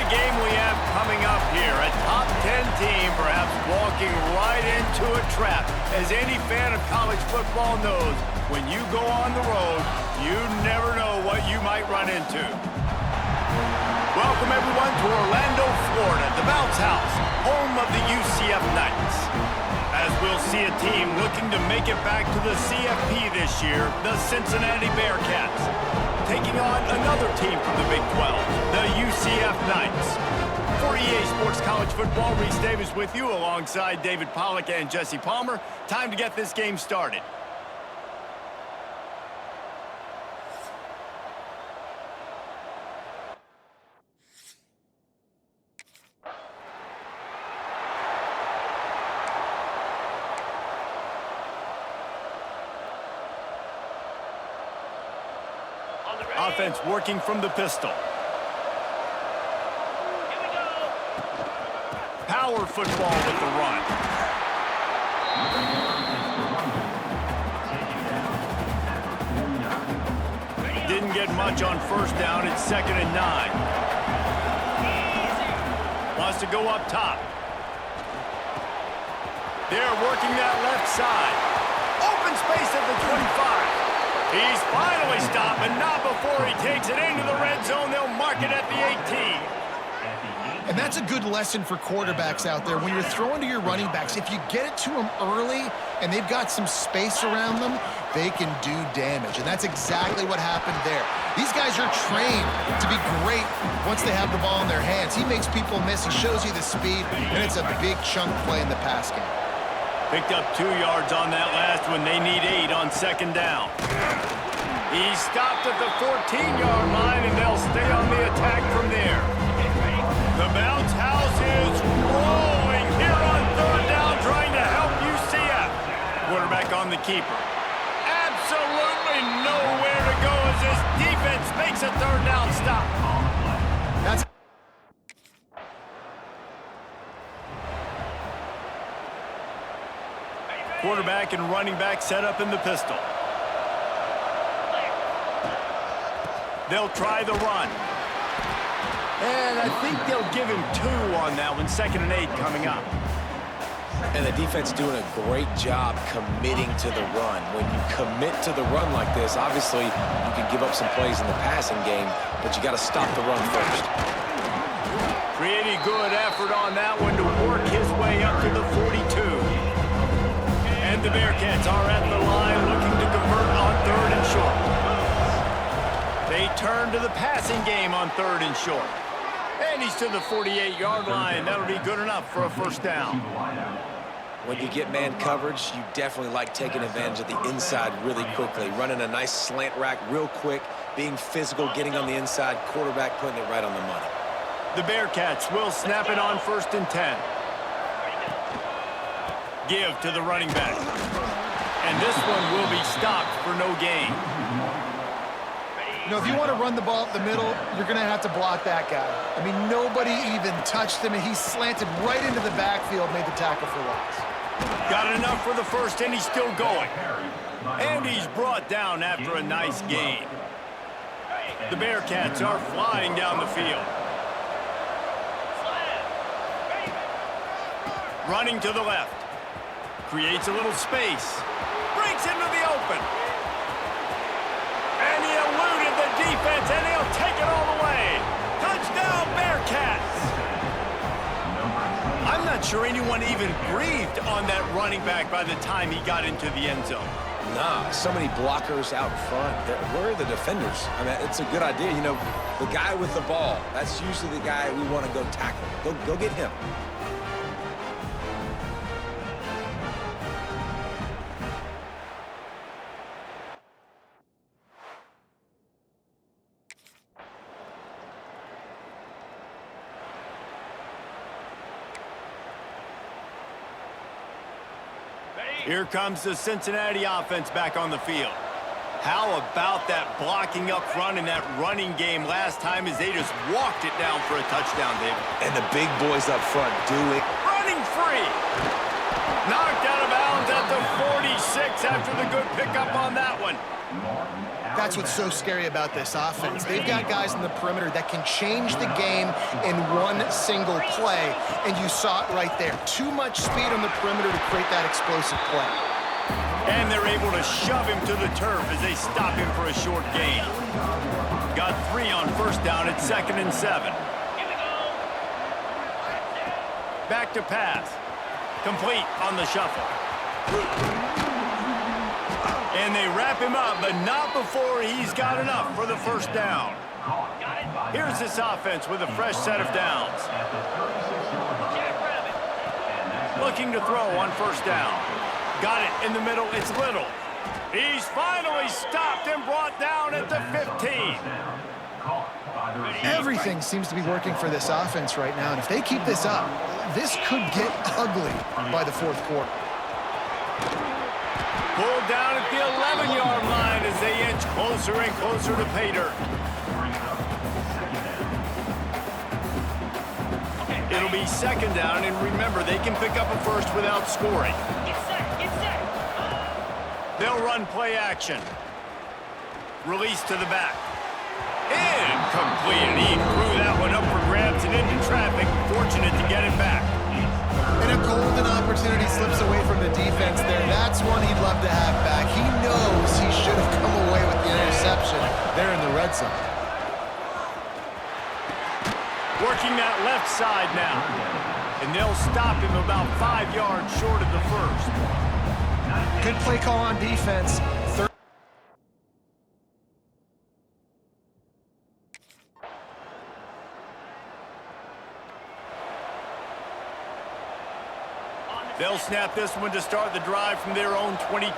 the game we have coming up here. A top 10 team perhaps walking right into a trap. As any fan of college football knows, when you go on the road, you never know what you might run into. Welcome everyone to Orlando, Florida, the Bounce House, home of the UCF Knights. As we'll see a team looking to make it back to the CFP this year, the Cincinnati Bearcats, taking on another team from the Big 12, the UCF Knights. For EA Sports College Football, Reese Davis with you alongside David Pollack and Jesse Palmer. Time to get this game started. Offense working from the pistol. Power football with the run. Didn't get much on first down. It's 2nd and 9. Wants to go up top. They're working that left side. Open space at the 25. He's finally stopped, but not before he takes it into the red zone. They'll mark it at the 18. And that's a good lesson for quarterbacks out there. When you're throwing to your running backs, if you get it to them early and they've got some space around them, they can do damage. And that's exactly what happened there. These guys are trained to be great once they have the ball in their hands. He makes people miss. He shows you the speed, and it's a big chunk play in the pass game. Picked up 2 yards on that last one. They need 8 on 2nd down. He stopped at the 14-yard line, and they'll stay on the attack from there. The Bounce House is rolling here on 3rd down, trying to help UCF. Quarterback on the keeper. Absolutely nowhere to go as this defense makes a 3rd down stop. That's quarterback and running back set up in the pistol. They'll try the run. And I think they'll give him 2 on that one. 2nd and 8 coming up. And the defense doing a great job committing to the run. When you commit to the run like this, obviously you can give up some plays in the passing game, but you got to stop the run first. Pretty good effort on that one to work his way up to the 42. And the Bearcats are at the line looking to convert on 3rd and short. They turn to the passing game on 3rd and short. And he's to the 48-yard line. That'll be good enough for a 1st down. When you get man coverage, you definitely like taking advantage of the inside really quickly. Running a nice slant rack real quick, being physical, getting on the inside, quarterback putting it right on the money. The Bearcats will snap it on 1st and 10. Give to the running back. And this one will be stopped for no gain. You know, if you want to run the ball up the middle, you're going to have to block that guy. I mean, nobody even touched him, and he slanted right into the backfield, made the tackle for loss. Got enough for the 1st, and he's still going. And he's brought down after a nice gain. The Bearcats are flying down the field. Running to the left. Creates a little space. Breaks into the open. And he eluded the defense, and he'll take it all the way. Touchdown, Bearcats! I'm not sure anyone even breathed on that running back by the time he got into the end zone. Nah, so many blockers out front. Where are the defenders? I mean, it's a good idea. You know, the guy with the ball, that's usually the guy we want to go tackle. Go get him. Here comes the Cincinnati offense back on the field. How about that blocking up front in that running game last time as they just walked it down for a touchdown, David? And the big boys up front do it. Running free. Knocked out of bounds at the 46. points after the good pickup on that one. That's what's so scary about this offense. They've got guys in the perimeter that can change the game in one single play, and you saw it right there. Too much speed on the perimeter to create that explosive play. And they're able to shove him to the turf as they stop him for a short gain. Got 3 on first down at 2nd and 7. Back to pass. Complete on the shuffle. And they wrap him up, but not before he's got enough for the first down. Here's this offense with a fresh set of downs. Looking to throw on first down. Got it in the middle, it's Little. He's finally stopped and brought down at the 15. Everything seems to be working for this offense right now, and if they keep this up, this could get ugly by the fourth quarter. Pulled down at the 11-yard line as they inch closer and closer to pay dirt. It'll be 2nd down, and remember, they can pick up a first without scoring. They'll run play action. Release to the back. Incomplete, and he threw that one up for grabs and into traffic. Fortunate to get it back. And a golden opportunity slips away from the defense there. That's one he'd love to have back. He knows he should have come away with the interception there in the red zone. Working that left side now. And they'll stop him about 5 yards short of the first. Good play call on defense. They'll snap this one to start the drive from their own 22.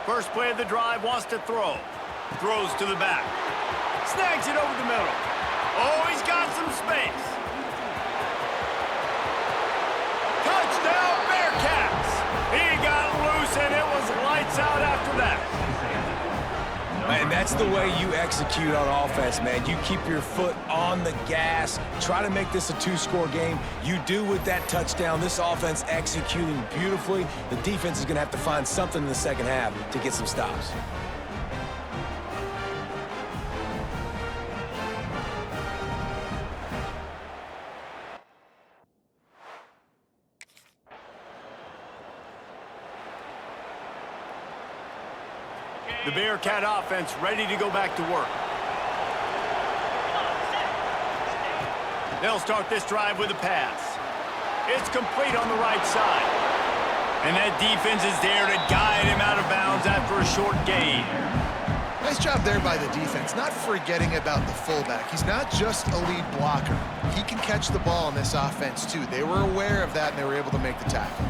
First play of the drive, wants to throw. Throws to the back. Snags it over the middle. Oh, he's got some space. Touchdown, Bearcats! He got loose, and it was lights out after that. Man, that's the way you execute on offense, man. You keep your foot on the gas. Try to make this a 2-score game. You do with that touchdown. This offense executing beautifully. The defense is going to have to find something in the second half to get some stops. The Bearcat offense ready to go back to work. They'll start this drive with a pass. It's complete on the right side. And that defense is there to guide him out of bounds after a short gain. Nice job there by the defense, not forgetting about the fullback. He's not just a lead blocker. He can catch the ball in this offense, too. They were aware of that, and they were able to make the tackle.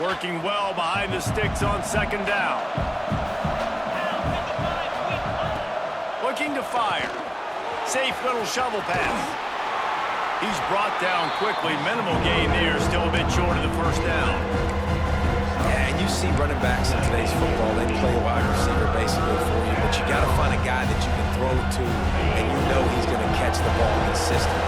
Working well behind the sticks on 2nd down. Looking to fire. Safe little shovel pass. He's brought down quickly. Minimal gain there, still a bit short of the first down. Yeah, and you see running backs in today's football, they play a wide receiver basically for you, but you got to find a guy that you can throw it to, and you know he's going to catch the ball consistently.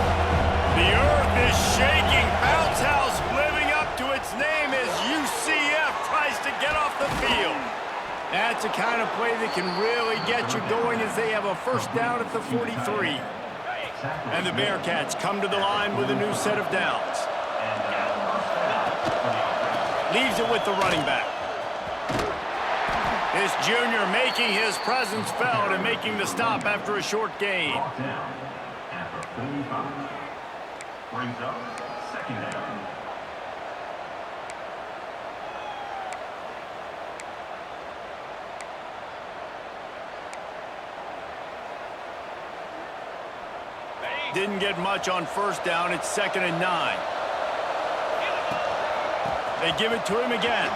The earth is shaking. Bounce House living up to its name as UCF tries to get off the field. That's the kind of play that can really get you going as they have a first down at the 43. And the Bearcats come to the line with a new set of downs. Leaves it with the running back. This junior making his presence felt and making the stop after a short gain. After 45. Brings up 2nd down. Didn't get much on first down. It's 2nd and 9. They give it to him again.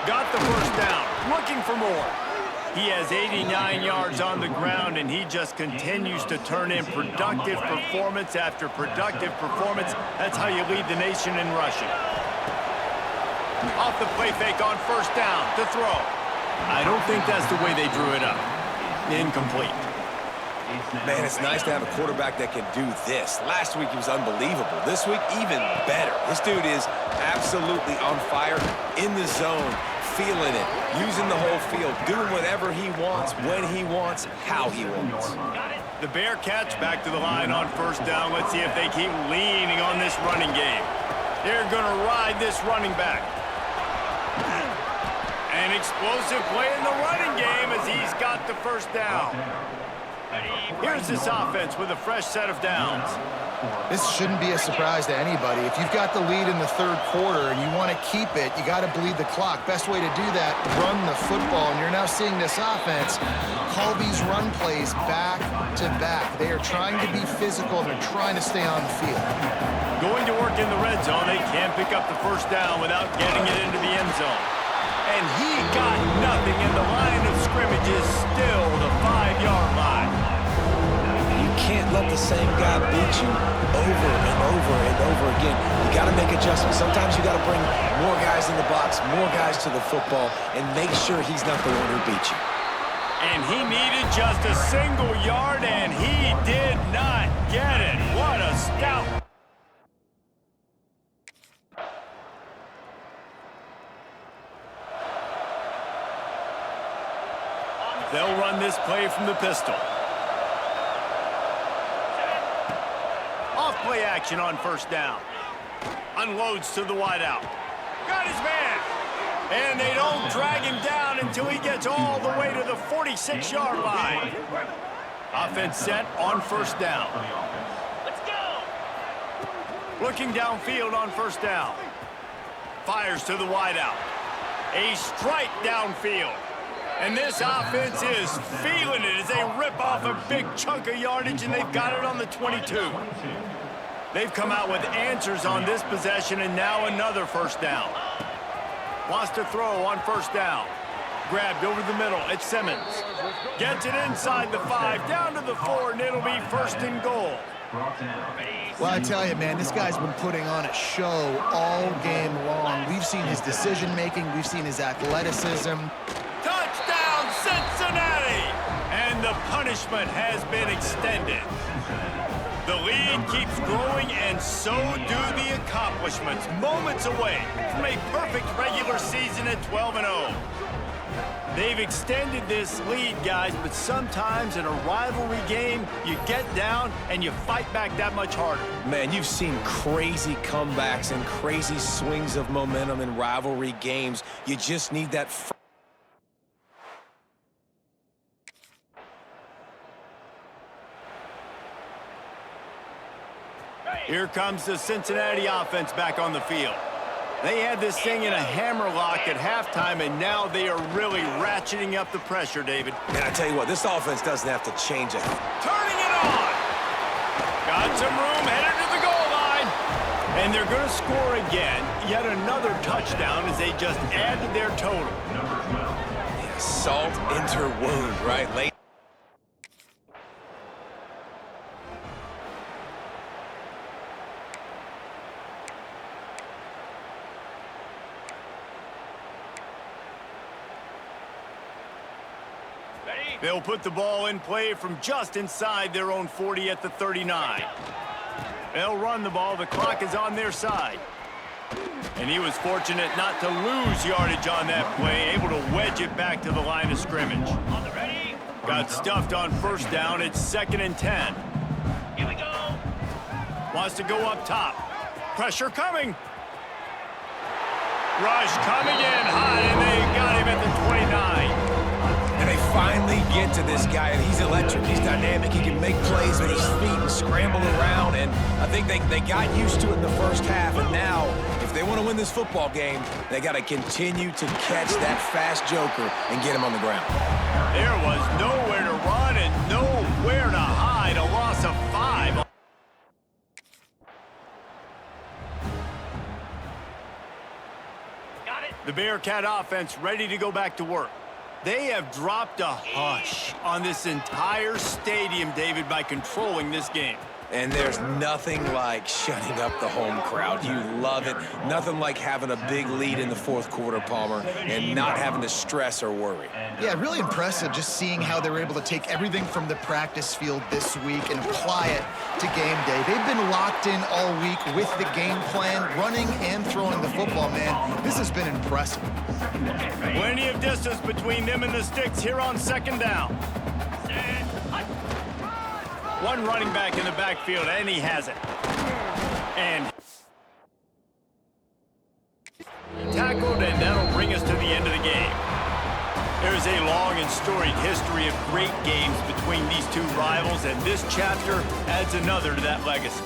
Got the first down. Looking for more. He has 89 yards on the ground, and he just continues to turn in productive performance after productive performance. That's how you lead the nation in rushing. Off the play fake on first down to throw. I don't think that's the way they drew it up. Incomplete. Man, it's nice to have a quarterback that can do this. Last week, he was unbelievable. This week, even better. This dude is absolutely on fire, in the zone, feeling it, using the whole field, doing whatever he wants, when he wants, how he wants. The Bearcats back to the line on first down. Let's see if they keep leaning on this running game. They're going to ride this running back. An explosive play in the running game as he's got the first down. Here's this offense with a fresh set of downs. This shouldn't be a surprise to anybody. If you've got the lead in the third quarter and you want to keep it, you got to bleed the clock. Best way to do that, run the football. And you're now seeing this offense call these run plays back to back. They are trying to be physical, and they're trying to stay on the field. Going to work in the red zone. They can't pick up the first down without getting it into the end zone. And he got nothing, and the line of scrimmage is still the 5-yard line. You can't let the same guy beat you over and over and over again. You got to make adjustments. Sometimes you got to bring more guys in the box, more guys to the football, and make sure he's not the one who beat you. And he needed just a single yard, and he did not get it. What a stout. They'll run this play from the pistol. Off play action on first down. Unloads to the wideout. Got his man. And they don't drag him down until he gets all the way to the 46-yard line. Offense set on first down. Let's go. Looking downfield on first down. Fires to the wideout. A strike downfield. And this offense is feeling it as they rip off a big chunk of yardage, and they've got it on the 22. They've come out with answers on this possession, and now another first down. Wants to throw on first down. Grabbed over the middle. It's Simmons. Gets it inside the 5, down to the 4, and it'll be first and goal. Well, I tell you, man, this guy's been putting on a show all game long. We've seen his decision-making. We've seen his athleticism. Touchdown, Cincinnati! And the punishment has been extended. The lead keeps growing, and so do the accomplishments. Moments away from a perfect regular season at 12-0. They've extended this lead, guys, but sometimes in a rivalry game, you get down and you fight back that much harder. Man, you've seen crazy comebacks and crazy swings of momentum in rivalry games. You just need that. Here comes the Cincinnati offense back on the field. They had this thing in a hammerlock at halftime, and now they are really ratcheting up the pressure, David. Man, I tell you what, this offense doesn't have to change it. Turning it on! Got some room, headed to the goal line. And they're going to score again. Yet another touchdown as they just added their total. Yeah, salt into wound, right? Late. They'll put the ball in play from just inside their own 40 at the 39. They'll run the ball. The clock is on their side. And he was fortunate not to lose yardage on that play, able to wedge it back to the line of scrimmage. Got stuffed on first down. It's 2nd and 10. Here we go. Wants to go up top. Pressure coming. Rush coming in hot, and they got him at the 29. And they finally get to this guy, and he's electric. He's dynamic. He can make plays with his feet and scramble around. And I think they got used to it in the first half. And now, if they want to win this football game, they got to continue to catch that fast joker and get him on the ground. There was nowhere to run and nowhere to hide. A loss of 5. Got it. The Bearcat offense ready to go back to work. They have dropped a hush on this entire stadium, David, by controlling this game. And there's nothing like shutting up the home crowd. You love it. Nothing like having a big lead in the fourth quarter, Palmer, and not having to stress or worry. Yeah, really impressive just seeing how they were able to take everything from the practice field this week and apply it to game day. They've been locked in all week with the game plan, running and throwing the football, man. This has been impressive. Plenty of distance between them and the sticks here on second down. One running back in the backfield, and he has it. And tackled, and that'll bring us to the end of the game. There's a long and storied history of great games between these two rivals, and this chapter adds another to that legacy.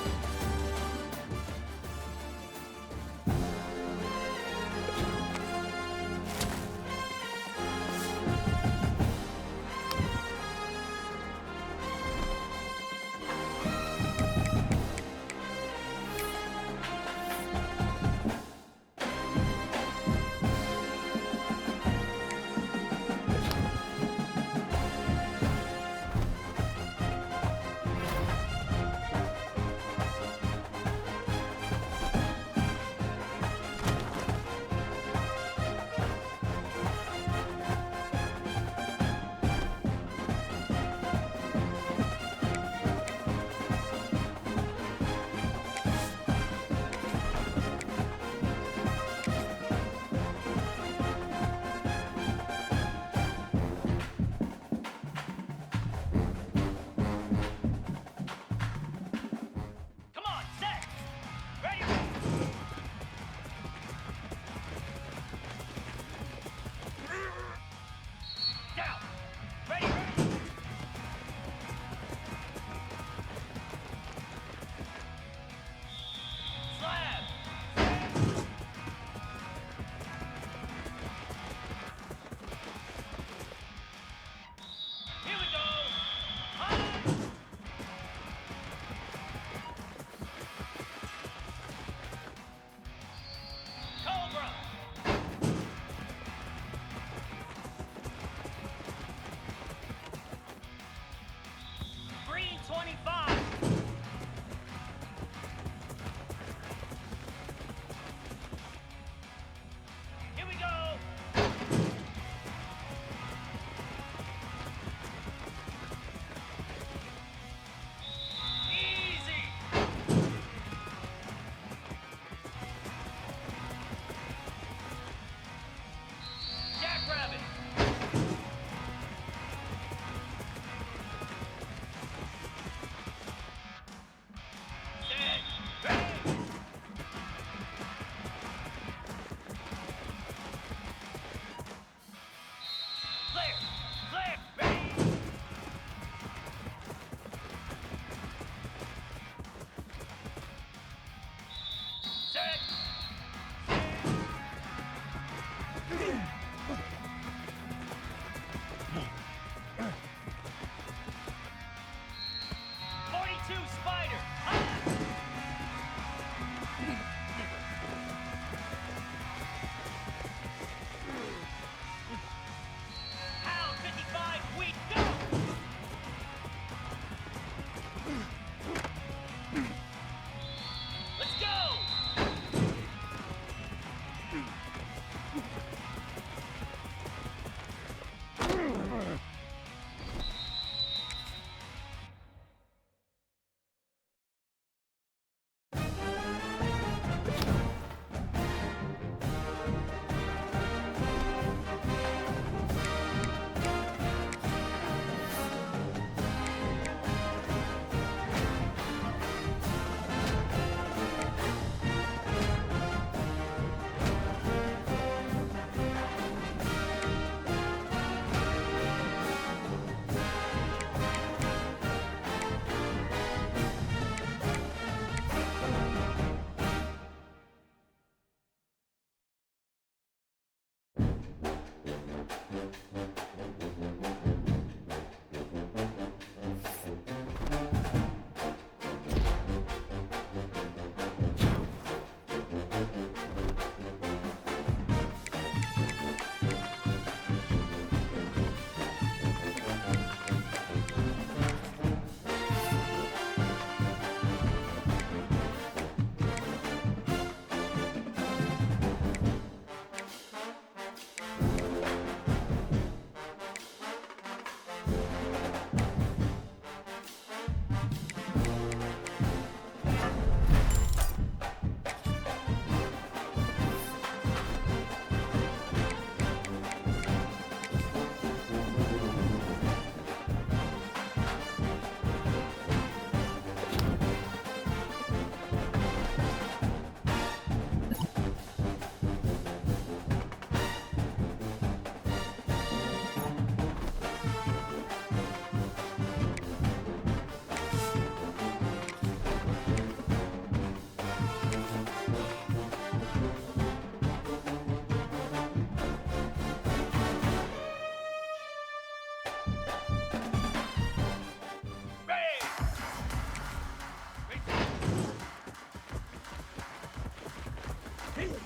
Philly.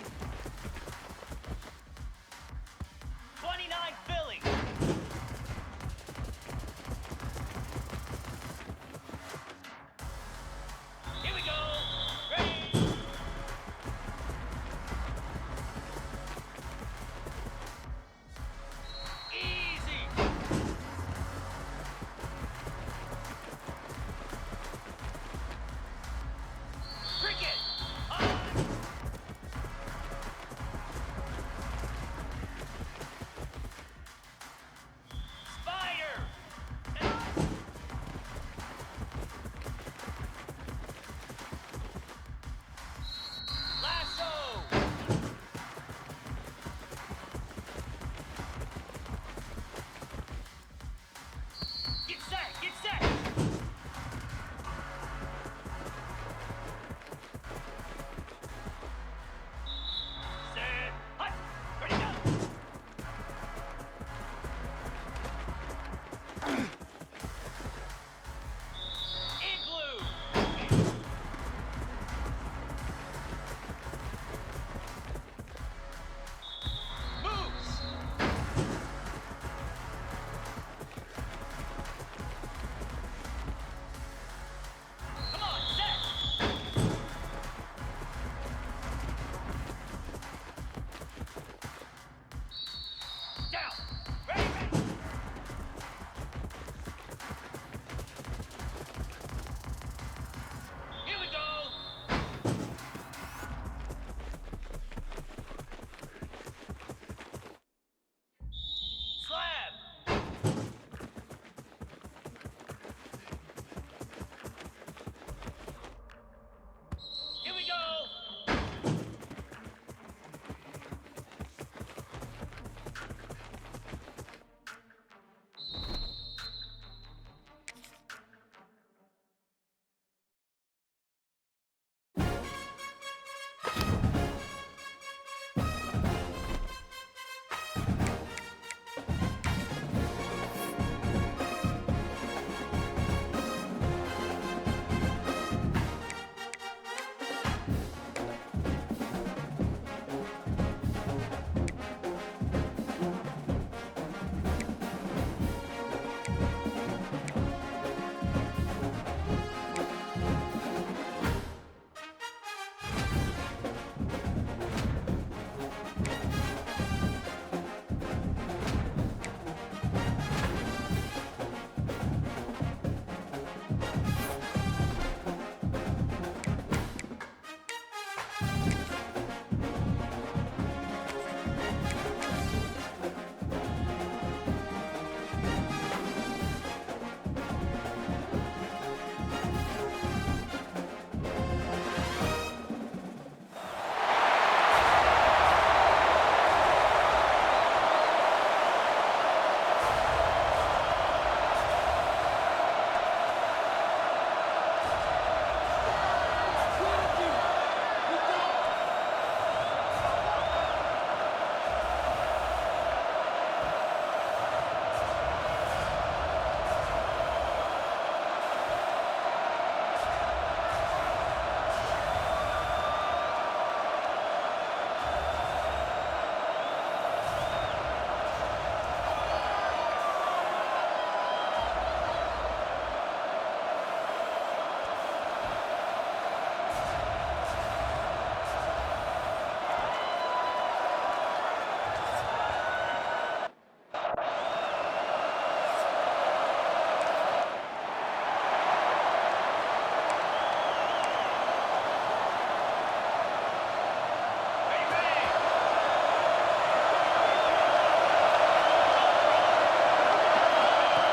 Here we go. Ready. Easy. Cricket. On. Spider. Lasso. Get set, get set. Set, hut, ready, go. Igloo. Moves. Come on, set. Down. Ready, ready. Here we go. Slab. Here we go.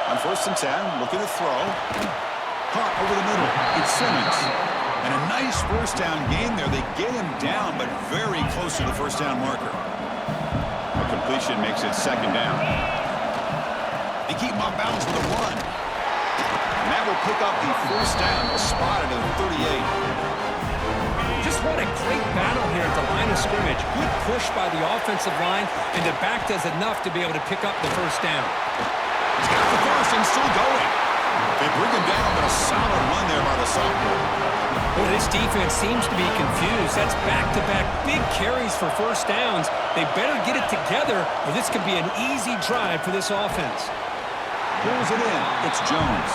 On 1st and 10, looking to throw. Caught over the middle. It's Simmons. And a nice first down game there. They get him down, but very close to the first down marker. A completion makes it 2nd down. They keep him off balance with a run. And that will pick up the first down. Spotted at the 38. Just what a great battle here at the line of scrimmage. Good push by the offensive line, and the back does enough to be able to pick up the first down. He's got the first and still going. They bring him down, but a solid run there by the sophomore. Well, this defense seems to be confused. That's back-to-back big carries for first downs. They better get it together, or this could be an easy drive for this offense. Pulls it in. It's Jones.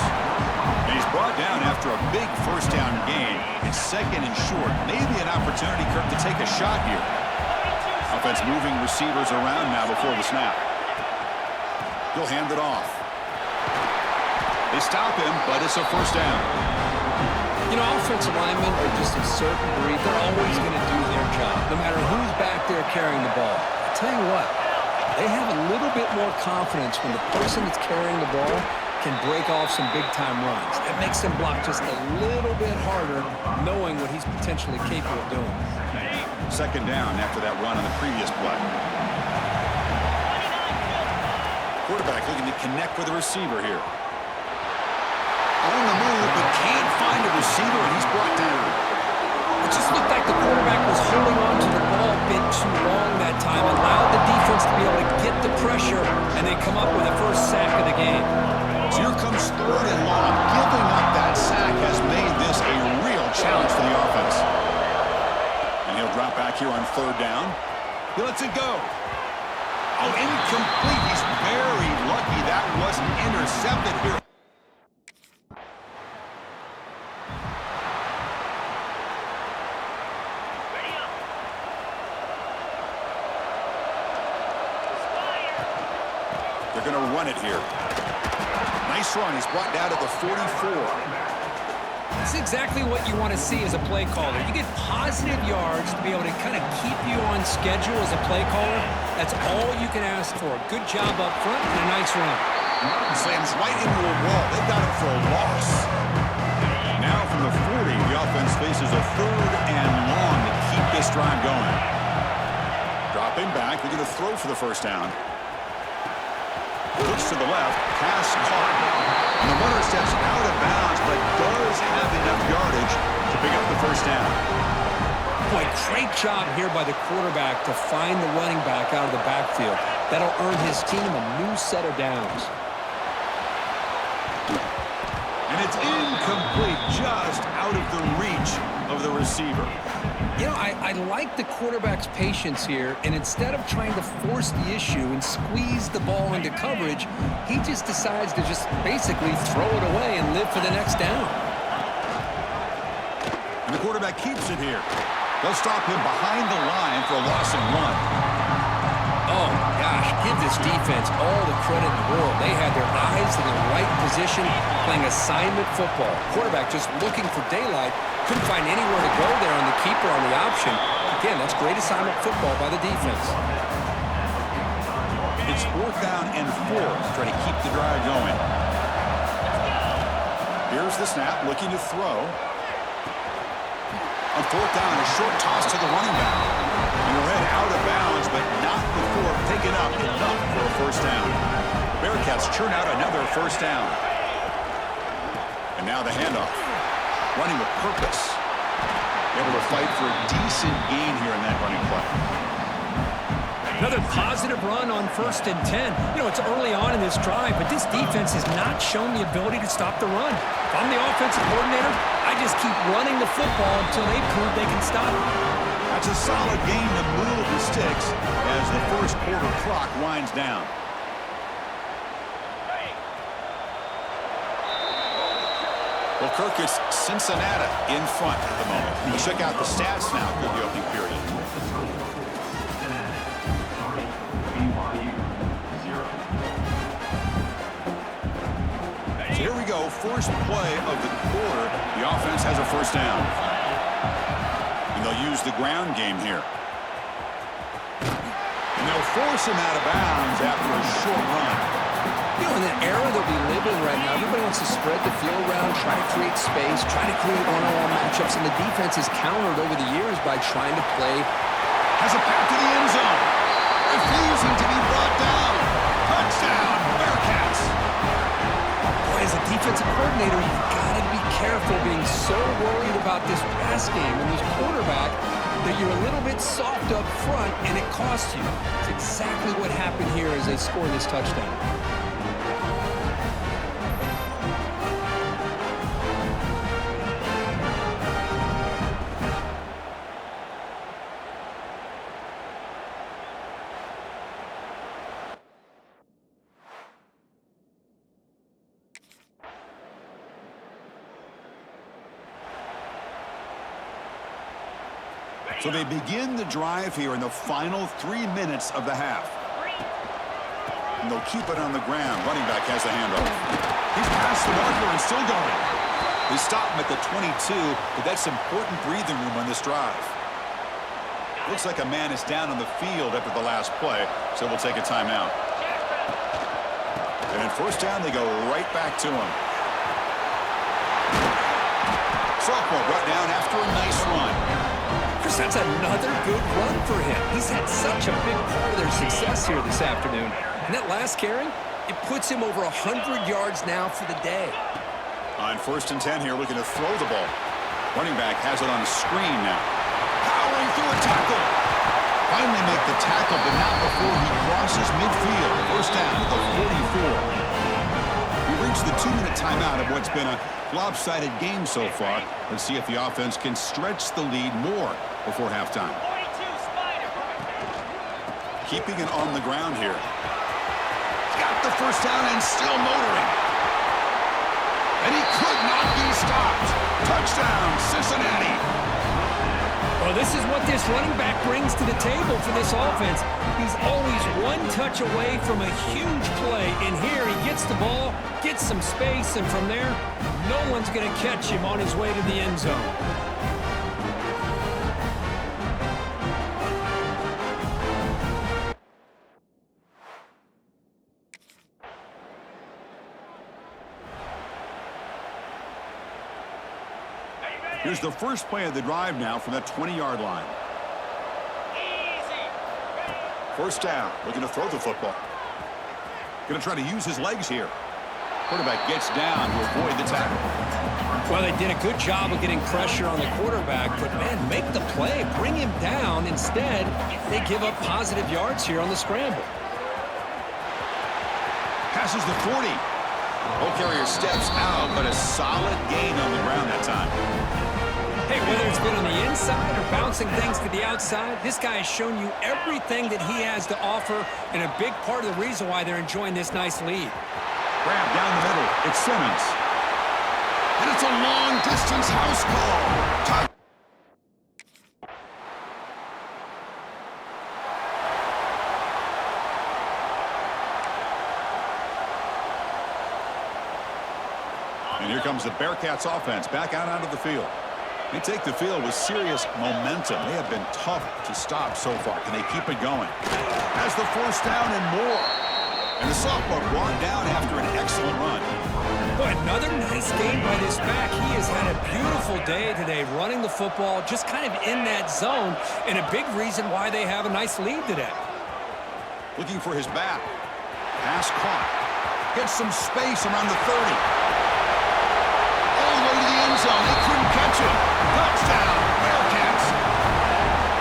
And he's brought down after a big first down gain. It's second and short. Maybe an opportunity, Kirk, to take a shot here. Offense moving receivers around now before the snap. He'll hand it off. They stop him, but it's a first down. You know, offensive linemen are just a certain breed. They're always going to do their job, no matter who's back there carrying the ball. I'll tell you what, they have a little bit more confidence when the person that's carrying the ball can break off some big-time runs. It makes them block just a little bit harder, knowing what he's potentially capable of doing. Second down after that run on the previous play. Quarterback looking to connect with the receiver here. On the move, but can't find a receiver, and he's brought down. It just looked like the quarterback was holding on to the ball a bit too long that time, allowed the defense to be able to get the pressure, and they come up with the first sack of the game. So here comes third and long. Giving up that sack has made this a real challenge for the offense. And he'll drop back here on third down. He lets it go. Oh, incomplete. He's very lucky that wasn't intercepted here. They're going to run it here. Nice run. He's brought down to the 44. It's exactly what you want to see as a play caller. You get positive yards to be able to kind of keep you on schedule as a play caller. That's all you can ask for. Good job up front and a nice run. Slams right into a wall. They got it for a loss. Now from the 40, the offense faces a third and long to keep this drive going. Dropping back. They're going to throw for the first down. Looks to the left, pass caught. And the runner steps out of bounds, but does have enough yardage to pick up the first down. Boy, great job here by the quarterback to find the running back out of the backfield. That'll earn his team a new set of downs. And it's incomplete, just out of the reach of the receiver. You know, I like the quarterback's patience here, and instead of trying to force the issue and squeeze the ball into coverage, he just decides to just basically throw it away and live for the next down. And the quarterback keeps it here. They'll stop him behind the line for a loss and one. Oh, gosh, give this defense all the credit in the world. They had their eyes in the right position, playing assignment football. Quarterback just looking for daylight, couldn't find anywhere to go there on the keeper on the option. Again, that's great assignment football by the defense. It's fourth down and 4, trying to keep the drive going. Here's the snap, looking to throw. On fourth down, a short toss to the running back. And he'll head out of bounds, but not before picking up enough for a first down. The Bearcats churn out another first down. And now the handoff. Running with purpose. Able to fight for a decent gain here in that running play. Another positive run on 1st and 10. You know, it's early on in this drive, but this defense has not shown the ability to stop the run. If I'm the offensive coordinator, I just keep running the football until they prove they can stop it. That's a solid gain to move the sticks as the first quarter clock winds down. Well, Kirk, it's Cincinnati in front at the moment. You check out the stats now through the opening period. So here we go, first play of the quarter. The offense has a first down. And they'll use the ground game here. And they'll force him out of bounds after a short run. You know, in the era that we live in right now, everybody wants to spread the field around, try to create space, try to create one-on-one matchups, and the defense has countered over the years by trying to play. Has a path to the end zone. Refusing to be brought down. Touchdown, Bearcats. Boy, as a defensive coordinator, you've got to be careful being so worried about this pass game and this quarterback that you're a little bit soft up front and it costs you. It's exactly what happened here as they score this touchdown. So they begin the drive here in the final 3 minutes of the half. And they'll keep it on the ground. Running back has the handoff. He's past the marker and still going. They stop him at the 22, but that's important breathing room on this drive. Looks like a man is down on the field after the last play, so we'll take a timeout. And in first down, they go right back to him. Sophomore brought down after a nice run. Chris, that's another good run for him. He's had such a big part of their success here this afternoon. And that last carry, it puts him over 100 yards now for the day. On first and 10 here, looking to throw the ball. Running back has it on the screen now. Powering through a tackle. Finally make the tackle, but not before he crosses midfield. First down at the 44. We reached the 2-minute timeout of what's been a lopsided game so far. Let's see if the offense can stretch the lead more before halftime. 42 Spider. Keeping it on the ground here. Got the first down and still motoring. And he could not be stopped. Touchdown, Cincinnati. Well, this is what this running back brings to the table for this offense. He's always one touch away from a huge play. And here he gets the ball, gets some space, and from there, no one's going to catch him on his way to the end zone. Here's the first play of the drive now from the 20-yard line. Easy. First down, looking to throw the football. Going to try to use his legs here. Quarterback gets down to avoid the tackle. Well, they did a good job of getting pressure on the quarterback, but, man, make the play. Bring him down. Instead, they give up positive yards here on the scramble. Passes the 40. Ball carrier steps out, but a solid gain on the ground that time. Hey, whether it's been on the inside or bouncing things to the outside, this guy has shown you everything that he has to offer, and a big part of the reason why they're enjoying this nice lead. Grab down the middle. It's Simmons. And it's a long-distance house call. And here comes the Bearcats offense back out onto the field. They take the field with serious momentum. They have been tough to stop so far. Can they keep it going? Has the first down and more. And the sophomore brought down after an excellent run. Boy, another nice game by this back. He has had a beautiful day today running the football, just kind of in that zone, and a big reason why they have a nice lead today. Looking for his back. Pass caught. Gets some space around the 30. All the way to the end zone. They couldn't catch him. Touchdown, Bearcats.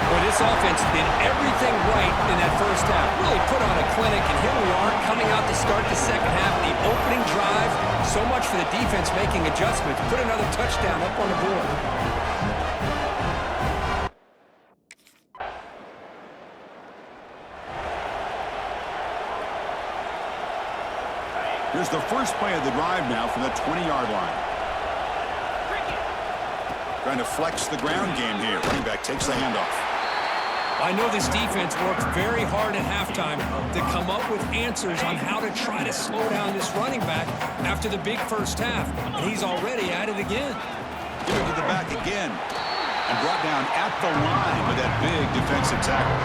Well, this offense did everything right in that first half. Really put on a clinic, and here we are coming out to start the second half. The opening drive, so much for the defense making adjustments. Put another touchdown up on the board. Here's the first play of the drive now from the 20-yard line. Trying to flex the ground game here. Running back takes the handoff. I know this defense worked very hard at halftime to come up with answers on how to try to slow down this running back after the big first half. And he's already at it again. Give it to the back again. And brought down at the line with that big defensive tackle.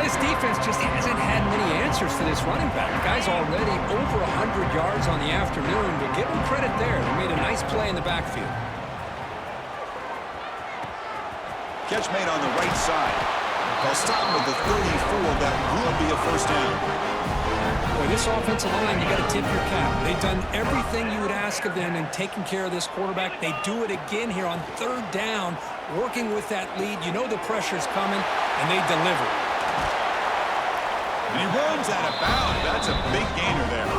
This defense just hasn't had many answers for this running back. The guy's already over 100 yards on the afternoon, but give him credit there. He made a nice play in the backfield. Catch made on the right side. They'll stop with the 34. That will be a first down. Boy, this offensive line, you got to tip your cap. They've done everything you would ask of them in taking care of this quarterback. They do it again here on third down, working with that lead. You know the pressure's coming, and they deliver. And he runs out of bounds. That's a big gainer there.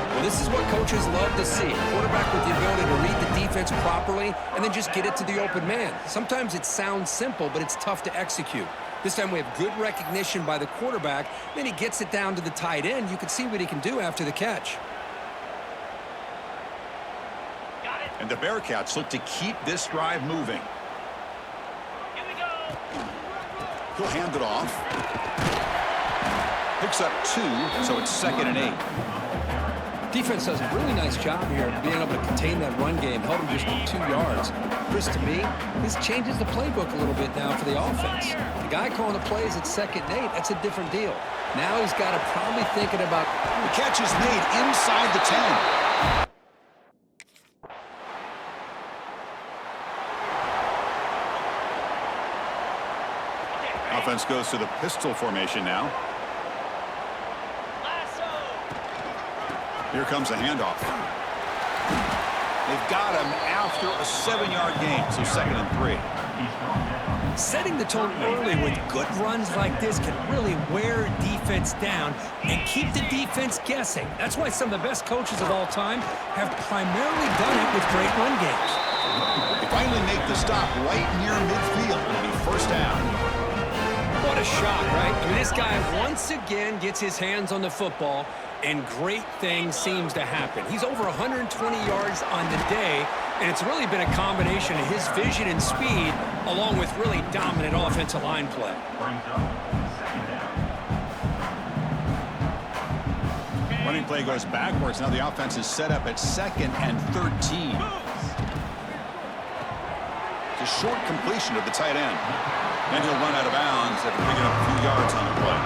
Well, this is what coaches love to see. A quarterback with the ability to read the defense properly and then just get it to the open man. Sometimes it sounds simple, but it's tough to execute. This time we have good recognition by the quarterback. Then he gets it down to the tight end. You can see what he can do after the catch. And the Bearcats look to keep this drive moving. Here we go. He'll hand it off. Picks up 2, so it's 2nd and 8. Defense does a really nice job here of being able to contain that run game, held him just to 2 yards. Chris, to me, this changes the playbook a little bit now for the offense. The guy calling the plays at 2nd and 8, that's a different deal. Now he's got to probably thinking about... The catch is made inside the 10. Offense goes to the pistol formation now. Here comes a handoff. They've got him after a 7-yard gain, so 2nd and 3. Setting the tone early with good runs like this can really wear a defense down and keep the defense guessing. That's why some of the best coaches of all time have primarily done it with great run games. They finally make the stop right near midfield. It'll be 1st down. What a shot, right? I mean, this guy once again gets his hands on the football, and great things seems to happen. He's over 120 yards on the day, and it's really been a combination of his vision and speed along with really dominant offensive line play. Running play goes backwards. Now the offense is set up at 2nd and 13. It's a short completion of the tight end. And he'll run out of bounds after picking up a few yards on the play.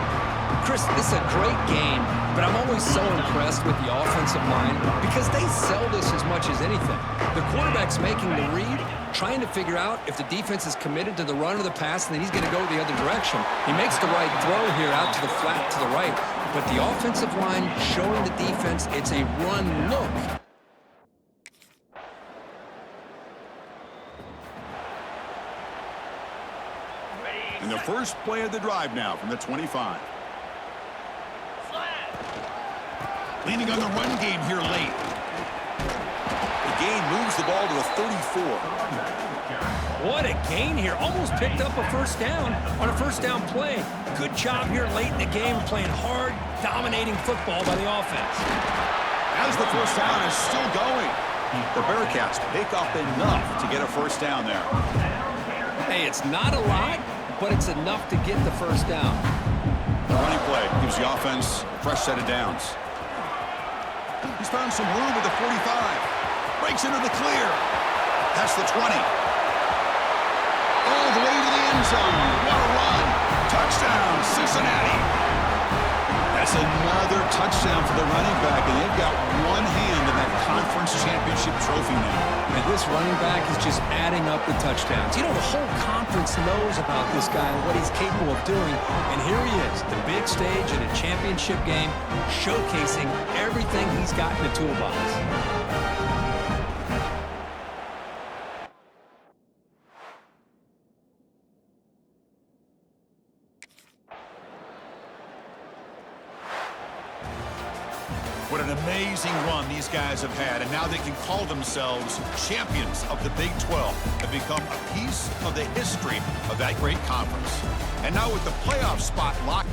Chris, this is a great game, but I'm always so impressed with the offensive line because they sell this as much as anything. The quarterback's making the read, trying to figure out if the defense is committed to the run or the pass, and then he's going to go the other direction. He makes the right throw here out to the flat to the right, but the offensive line showing the defense it's a run look. And the first play of the drive now from the 25. Leaning on the run game here late. The gain moves the ball to the 34. What a gain here. Almost picked up a 1st down on a 1st down play. Good job here late in the game, playing hard, dominating football by the offense. As the 1st down is still going, the Bearcats pick up enough to get a 1st down there. Hey, it's not a lot, but it's enough to get the 1st down. The running play gives the offense a fresh set of downs. He's found some room at the 45. Breaks into the clear. That's the 20. All the way to the end zone. What a run. Touchdown, Cincinnati. That's another touchdown for the running back, and they've got one hand in that conference championship trophy now. And this running back is just adding up the touchdowns. You know, the whole conference knows about this guy and what he's capable of doing. And here he is, the big stage in a championship game, showcasing everything he's got in the toolbox. What an amazing run these guys have had, and now they can call themselves champions of the Big 12 and become a piece of the history of that great conference. And now with the playoff spot locked.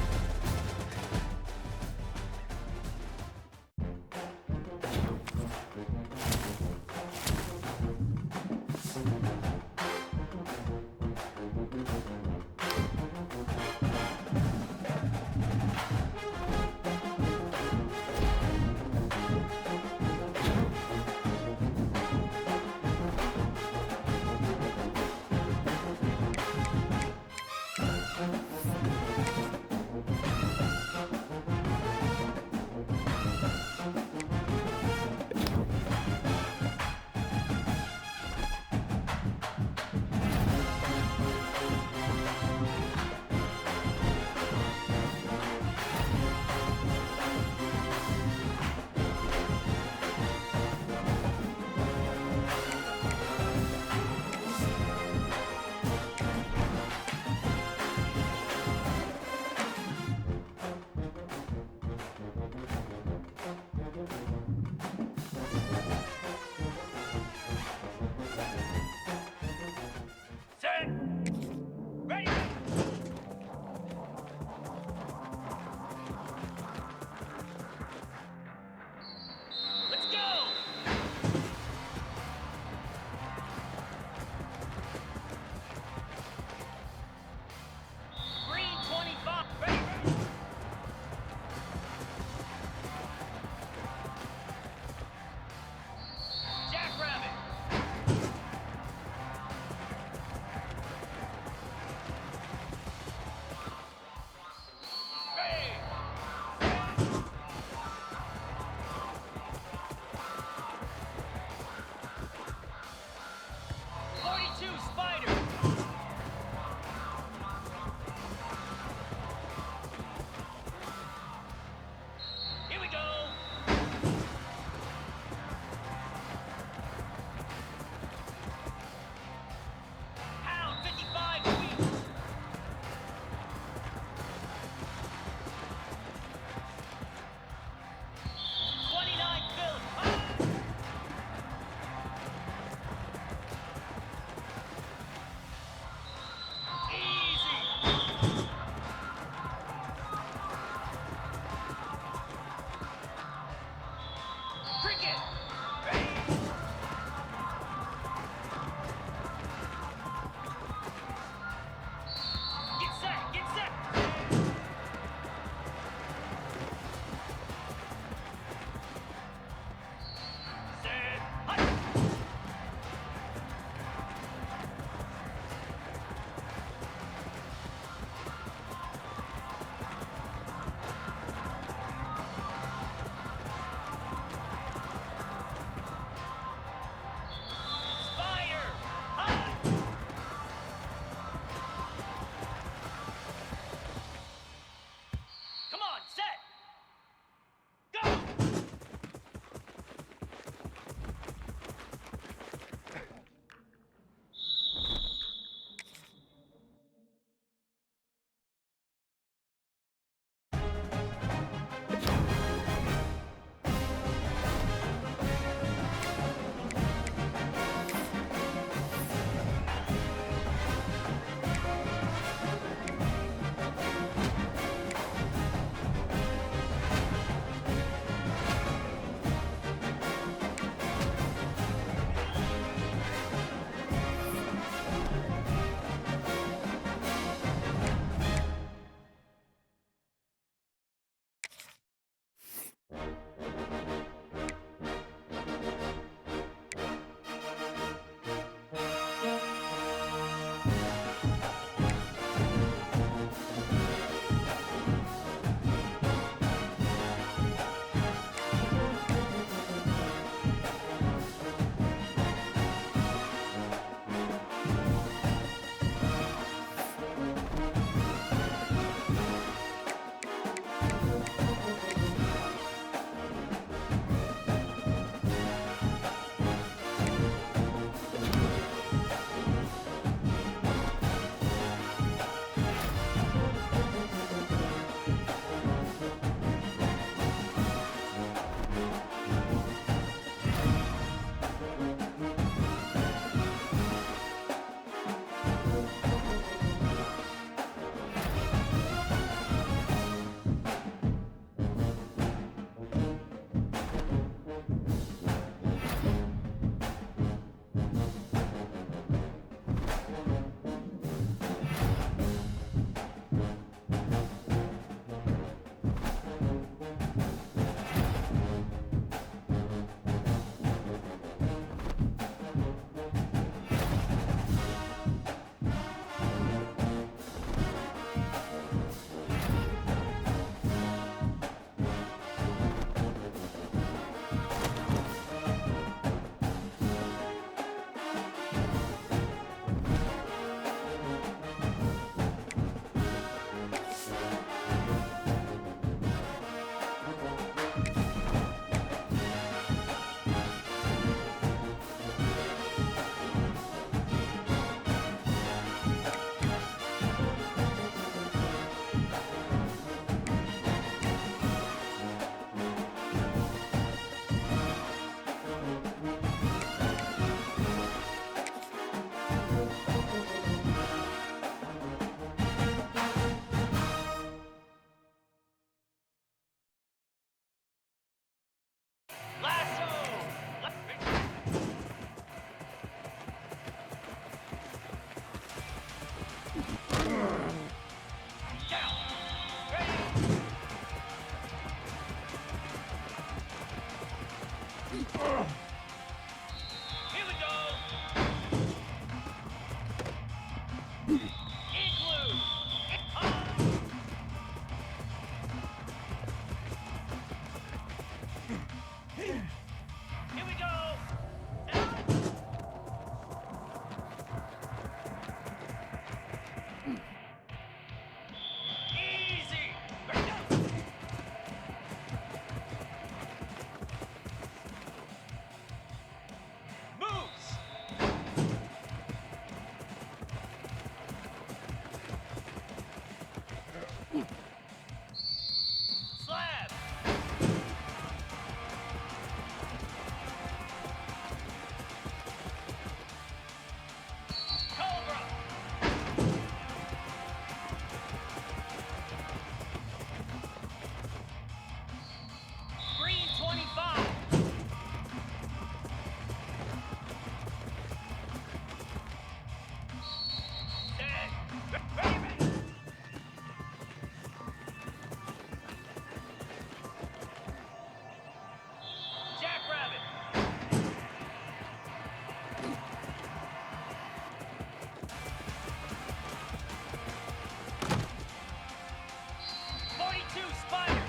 Spider.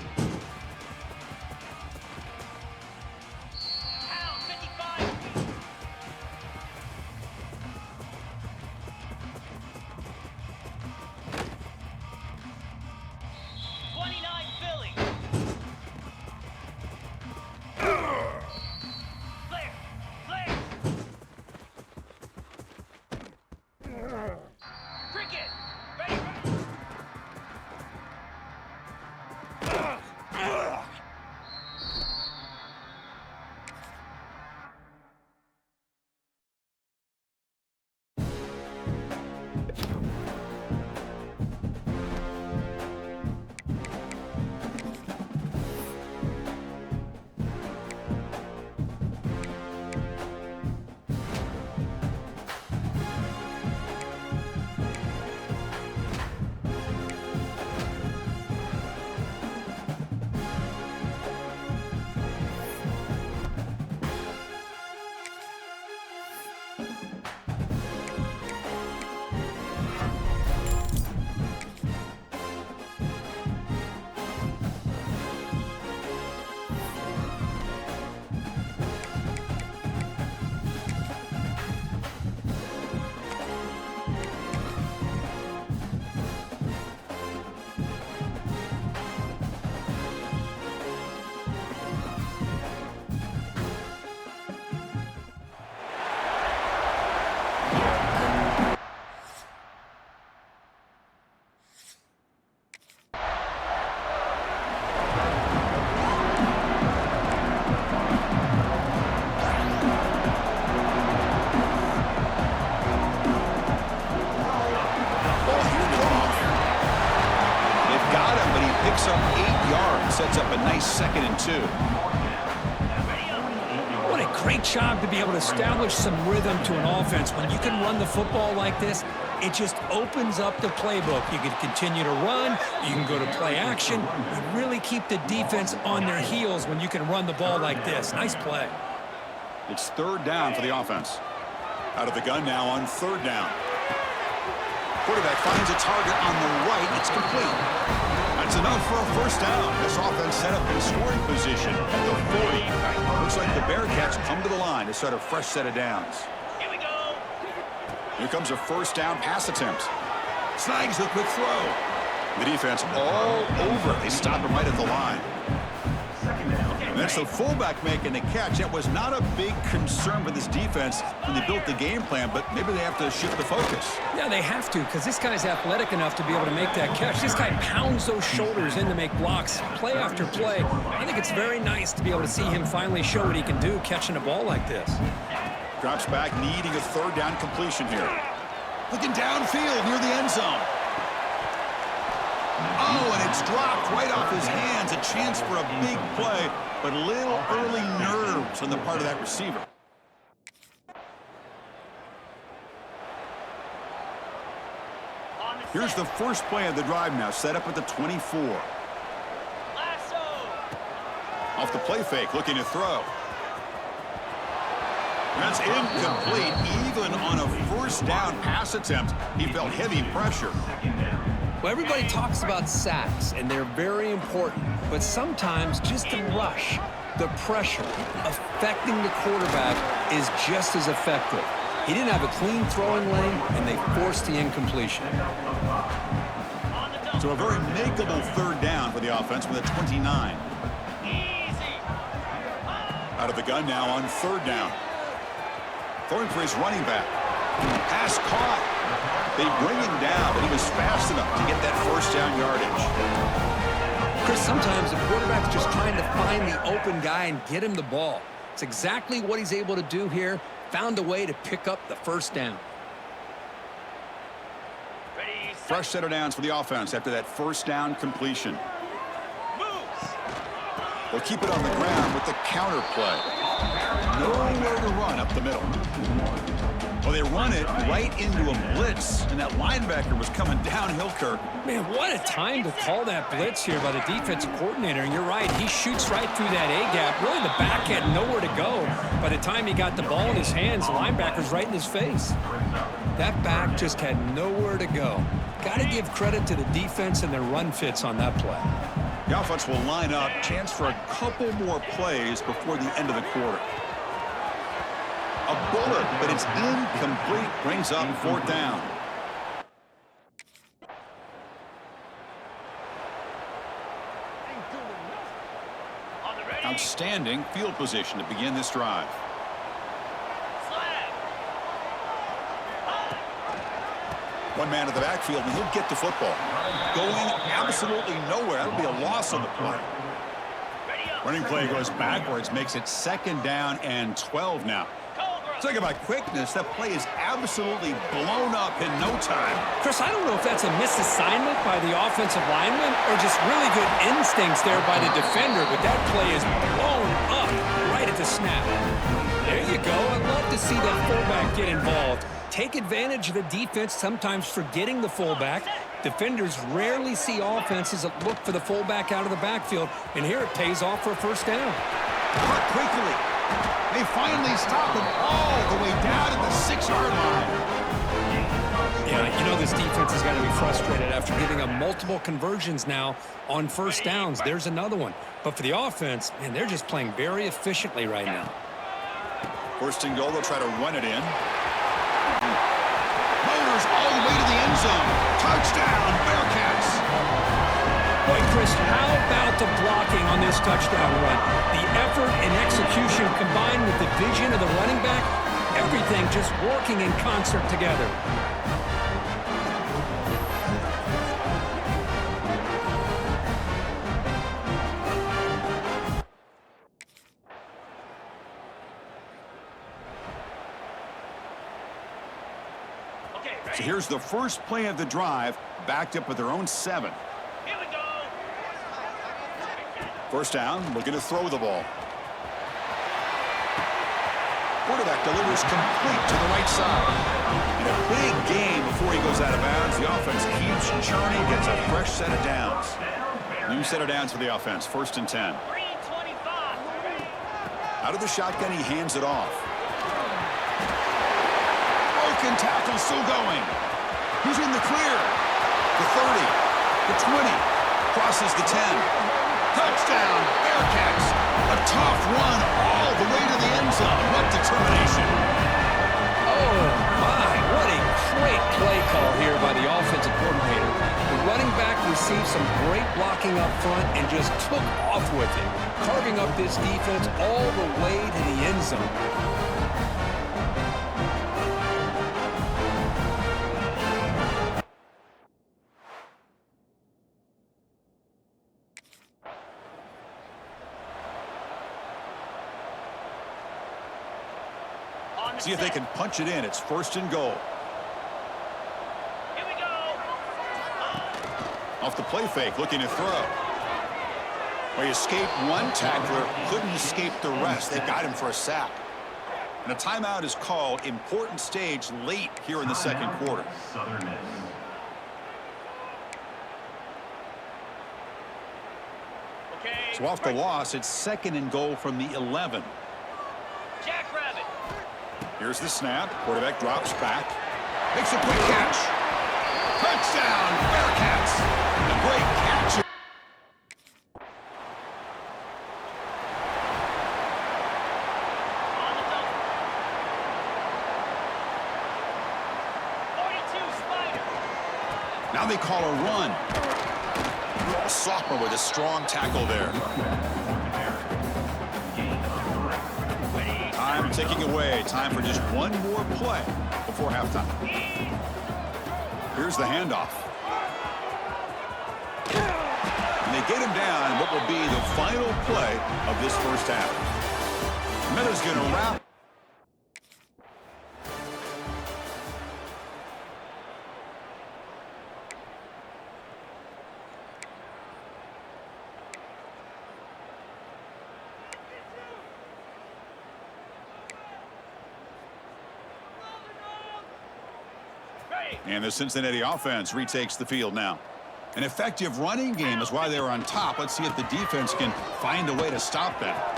Pound 55. 29 Philly. Flare. Flare. Cricket. Ready. Picks up 8 yards, sets up a nice 2nd and 2. What a great job to be able to establish some rhythm to an offense. When you can run the football like this, it just opens up the playbook. You can continue to run. You can go to play action. You really keep the defense on their heels when you can run the ball like this. Nice play. It's 3rd down for the offense. Out of the gun now on 3rd down. Quarterback finds a target on the right. It's complete. That's enough for a 1st down. This offense set up in scoring position at the 40. Looks like the Bearcats come to the line to start a fresh set of downs. Here we go. Here comes a 1st down pass attempt. Snags the quick throw. The defense all over. They stop him right at the line. And that's the fullback making the catch. That was not a big concern for this defense when they built the game plan, but maybe they have to shift the focus. Yeah, they have to, because this guy's athletic enough to be able to make that catch. This guy pounds those shoulders in to make blocks, play after play. I think it's very nice to be able to see him finally show what he can do catching a ball like this. Drops back, needing a 3rd down completion here. Looking downfield near the end zone. Oh, and it's dropped right off his hands. A chance for a big play, but a little early nerves on the part of that receiver. Here's the first play of the drive now, set up at the 24. Lasso. Off the play fake, looking to throw. That's incomplete. Even on a 1st down pass attempt, he felt heavy pressure. Well, everybody talks about sacks, and they're very important. But sometimes just the rush, the pressure, affecting the quarterback is just as effective. He didn't have a clean throwing lane, and they forced the incompletion. So a very makeable 3rd down for the offense with a 29. Easy. Out of the gun now on 3rd down. Throwing for his running back. Pass caught. They bring him down, but he was fast enough to get that 1st down yardage. Chris, sometimes the quarterback's just trying to find the open guy and get him the ball. It's exactly what he's able to do here. Found a way to pick up the 1st down. Ready. Set. Fresh set of downs for the offense after that 1st down completion. Moves. They'll keep it on the ground with the counter play. Nowhere to run up the middle. Well, they run it right into a blitz, and that linebacker was coming downhill, Kirk. Man, what a time to call that blitz here by the defensive coordinator. And you're right, he shoots right through that A-gap. Really, the back had nowhere to go. By the time he got the ball in his hands, the linebacker's right in his face. That back just had nowhere to go. Got to give credit to the defense and their run fits on that play. The offense will line up. Chance for a couple more plays before the end of the quarter. A bullet, but it's incomplete. Brings up 4th down. On the ready. Outstanding field position to begin this drive. Slap. One man in the backfield, and he'll get the football. Going absolutely nowhere. That'll be a loss on the play. Ready up. Running play goes backwards, makes it 2nd down and 12 now. Cobra. Talk about quickness. That play is absolutely blown up in no time. Chris, I don't know if that's a misassignment by the offensive lineman or just really good instincts there by the defender, but that play is blown up right at the snap. There you go. I'd love to see that fullback get involved. Take advantage of the defense, sometimes forgetting the fullback. Defenders rarely see offenses that look for the fullback out of the backfield, and here it pays off for a 1st down. Caught quickly. They finally stop him all the way down at the 6-yard line. Yeah, you know this defense has got to be frustrated after giving up multiple conversions now on 1st downs. There's another one. But for the offense, man, they're just playing very efficiently right now. 1st and goal, they'll try to run it in. Motors all the way to the end zone. Touchdown, Bearcats. Boy, Chris, how about the blocking on this touchdown run? The effort and execution combined with the vision of the running back, everything just working in concert together. Okay, So ready. here's the first play of the drive, backed up with their own 7. Here we go. 1st down, looking to throw the ball. Quarterback delivers complete to the right side. And a big gain before he goes out of bounds. The offense keeps churning, gets a fresh set of downs. New set of downs for the offense, 1st and 10. 325. Out of the shotgun, he hands it off. Broken tackle still going. He's in the clear. The 30, the 20, crosses the 10. Touchdown, Bearcats. A tough run all the way to the end zone. What determination. Oh, my, what a great play call here by the offensive coordinator. The running back received some great blocking up front and just took off with it, carving up this defense all the way to the end zone. On the See if they set. can punch it in. It's 1st and goal. Here we go. Off the play fake, looking to throw. Well, he escaped one tackler, couldn't escape the rest. They got him for a sack. And a timeout is called. Important stage late here in the 2nd quarter. Southern Miss. Okay. So off the loss, it's 2nd and goal from the 11. Jackrabbit. Here's the snap. Quarterback drops back. Makes a quick catch. Touchdown, Bearcats. A great catch. On the double. 42 Spider. Now they call a run. Sophomore with a strong tackle there. Time ticking away. Time for just one more play before halftime. Here's the handoff. And they get him down in what will be the final play of this 1st half. Miller's going to wrap. And the Cincinnati offense retakes the field now. An effective running game is why they're on top. Let's see if the defense can find a way to stop that.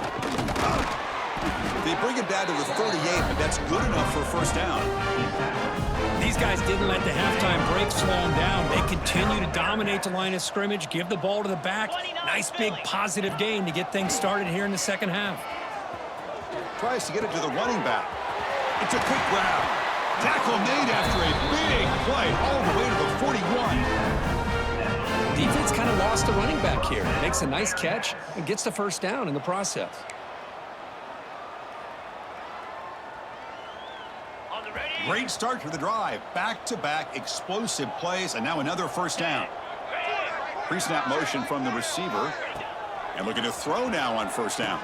They bring it down to the 38, but that's good enough for a 1st down. These These guys didn't let the halftime break slow them down. They continue to dominate the line of scrimmage, give the ball to the back. Nice big positive gain to get things started here in the second half. Tries to get it to the running back. It's a quick grab. Tackle made after a big play all the way to the 41. Defense kind of lost the running back here. Makes a nice catch and gets the first down in the process. Great start to the drive. Back-to-back explosive plays, and now another first down. Pre-snap motion from the receiver. And looking to throw now on first down.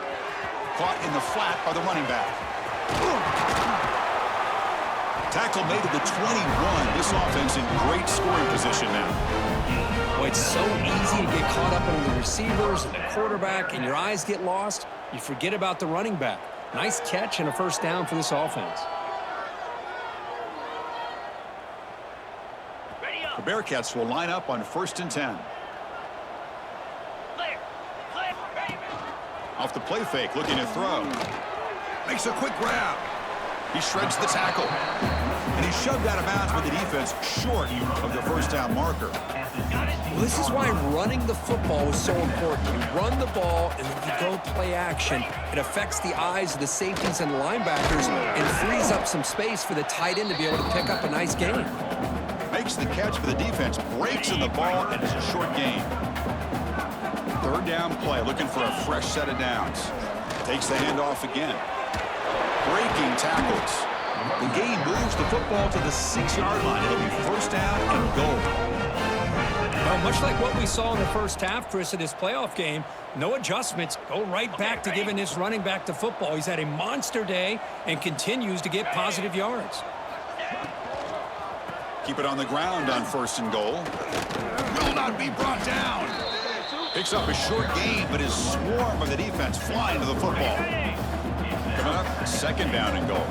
Caught in the flat by the running back. Tackle made at the 21. This offense in great scoring position now. Well, it's so easy to get caught up on the receivers and the quarterback, and your eyes get lost. You forget about the running back. Nice catch and a first down for this offense. The Bearcats will line up on 1st and 10. Off the play fake, looking to throw. Makes a quick grab. He shreds the tackle. And he's shoved out of bounds with the defense short of the first down marker. Well, this is why running the football is so important. You run the ball and then you go play action. It affects the eyes of the safeties and linebackers and frees up some space for the tight end to be able to pick up a nice gain. Makes the catch for the defense, breaks in the ball, and it's a short gain. 3rd down play, looking for a fresh set of downs. Takes the handoff again. Breaking tackles. The gain moves the football to the 6-yard line. It'll be first down and goal. Well, much like what we saw in the first half, Chris, of this playoff game, no adjustments. Go right back to giving this running back the football. He's had a monster day and continues to get positive yards. Keep it on the ground on 1st and goal. Will not be brought down. Picks up a short gain, but his swarm of the defense flying to the football. Coming up, 2nd down and goal.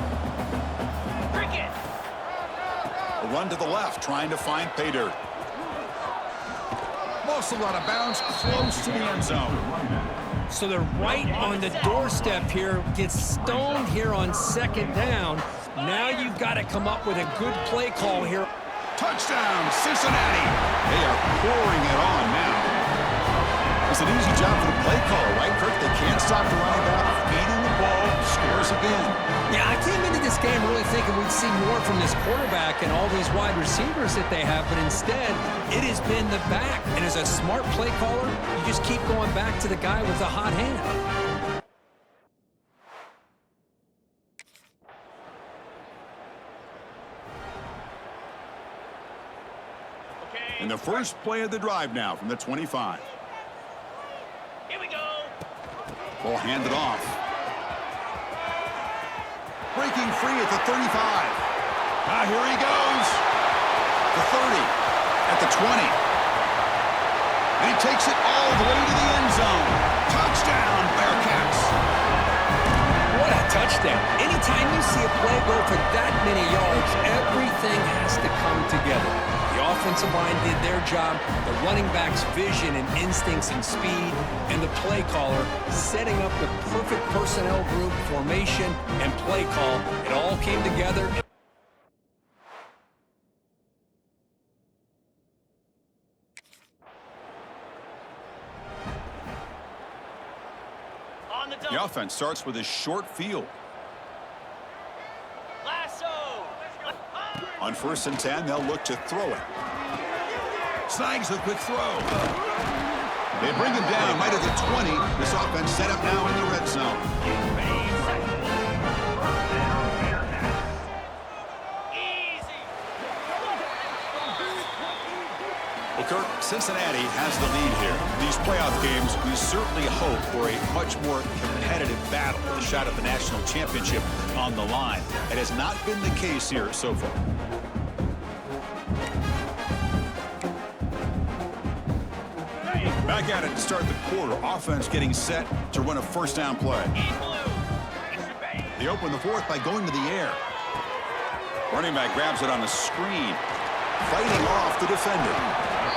A run to the left, trying to find pay dirt. Muscled out of bounds, close to the end zone. So they're right on the doorstep here. Gets stoned here on 2nd down. Now you've got to come up with a good play call here. Touchdown, Cincinnati. They are pouring it on now. It's an easy job for the play caller, right, Kirk? They can't stop the running back. Feeding the ball, scores again. Yeah, I came into this game really thinking we'd see more from this quarterback and all these wide receivers that they have, but instead, it has been the back. And as a smart play caller, you just keep going back to the guy with the hot hand. And the first play of the drive now from the 25. Here we go. Ball handed off. Breaking free at the 35. Ah, here he goes. The 30. At the 20. And he takes it all the way to the end zone. Touchdown, Bearcats. What a touchdown. Anytime you see a play go for that many yards, everything has to come together. The offensive line did their job, the running back's vision and instincts and speed, and the play caller setting up the perfect personnel group, formation, and play call. It all came together. On the double. The offense starts with a short field. Lasso. On 1st and 10, they'll look to throw it. Snags a quick throw. They bring him down right at the 20. This offense set up now in the red zone. Easy. Well, Kirk, Cincinnati has the lead here. These playoff games, we certainly hope for a much more competitive battle with a shot at the national championship on the line. It has not been the case here so far. Back at it to start the quarter. Offense getting set to run a first down play. They open the 4th by going to the air. Running back grabs it on a screen. Fighting off the defender.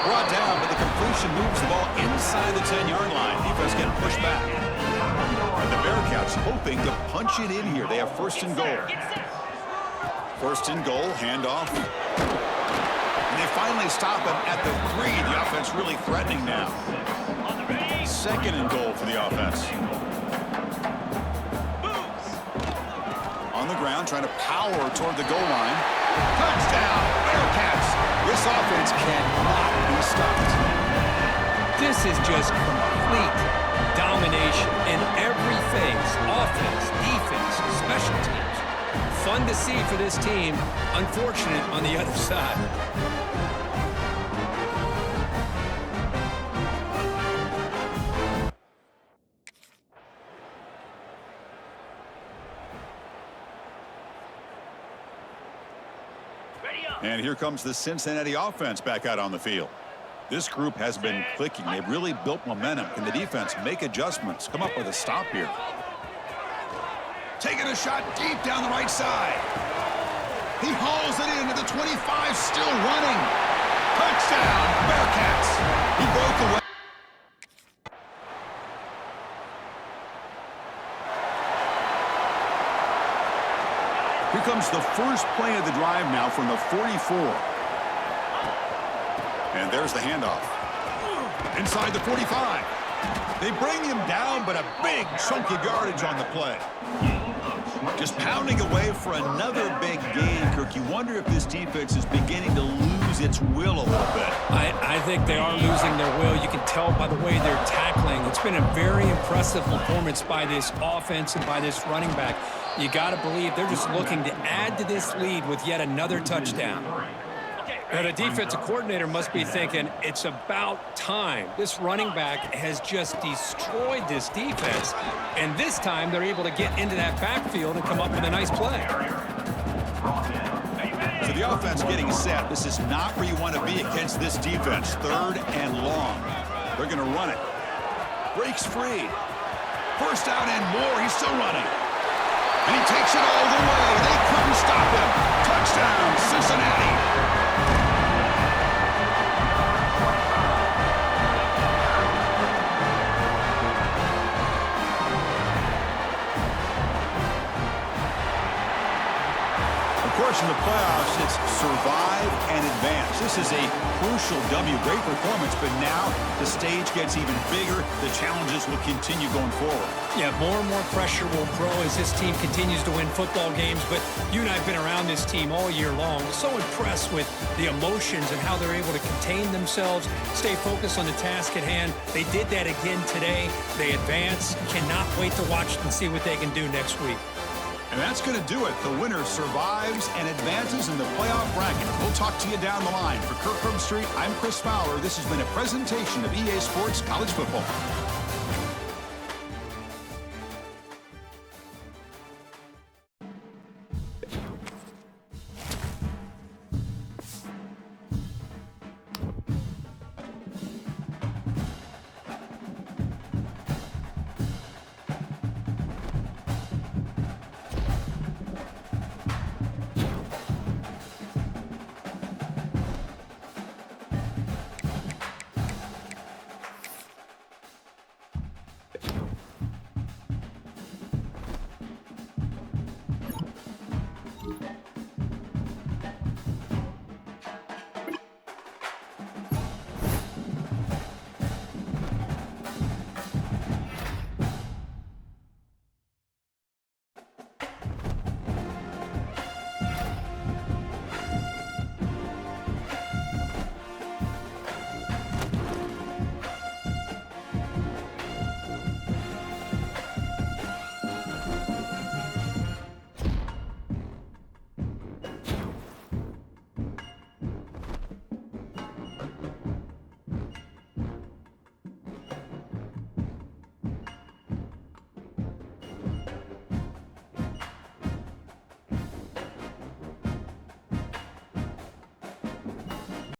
Brought down, but the completion moves the ball inside the 10-yard line. Defense getting pushed back. And the Bearcats hoping to punch it in here. They have 1st and goal. 1st and goal, handoff. And they finally stop him at the 3. The offense really threatening now. Second and goal for the offense. On the ground, trying to power toward the goal line. Touchdown, Bearcats. This offense cannot be stopped. This is just complete domination in every phase. Offense, defense, special teams. Fun to see for this team. Unfortunate on the other side. And here comes the Cincinnati offense back out on the field. This group has been clicking. They've really built momentum. Can the defense make adjustments? Come up with a stop here. Taking a shot deep down the right side. He hauls it into the 25, still running. Touchdown, Bearcats. He broke away. Here comes the first play of the drive now from the 44. And there's the handoff. Inside the 45. They bring him down, but a big chunk of yardage on the play. Just pounding away for another big gain, Kirk. You wonder if this defense is beginning to lose its will a little bit. I think they are losing their will. You can tell by the way they're tackling. It's been a very impressive performance by this offense and by this running back. You got to believe they're just looking to add to this lead with yet another touchdown. Now, the defensive coordinator must be thinking, it's about time. This running back has just destroyed this defense, and this time they're able to get into that backfield and come up with a nice play. So the offense getting set. This is not where you want to be against this defense. 3rd and long. They're going to run it. Breaks free. First down and more. He's still running. And he takes it all the way. They couldn't stop him. Touchdown, Cincinnati. Of course, in the playoffs, it's survive and advance. This is a crucial W. Great performance, but now the stage gets even bigger. The challenges will continue going forward. Yeah, more and more pressure will grow as this team continues to win football games, but you and I have been around this team all year long. So impressed with the emotions and how they're able to contain themselves, stay focused on the task at hand. They did that again today. They advance. Cannot wait to watch and see what they can do next week. And that's going to do it. The winner survives and advances in the playoff bracket. We'll talk to you down the line. For Kirk Herbstreit, I'm Chris Fowler. This has been a presentation of EA Sports College Football.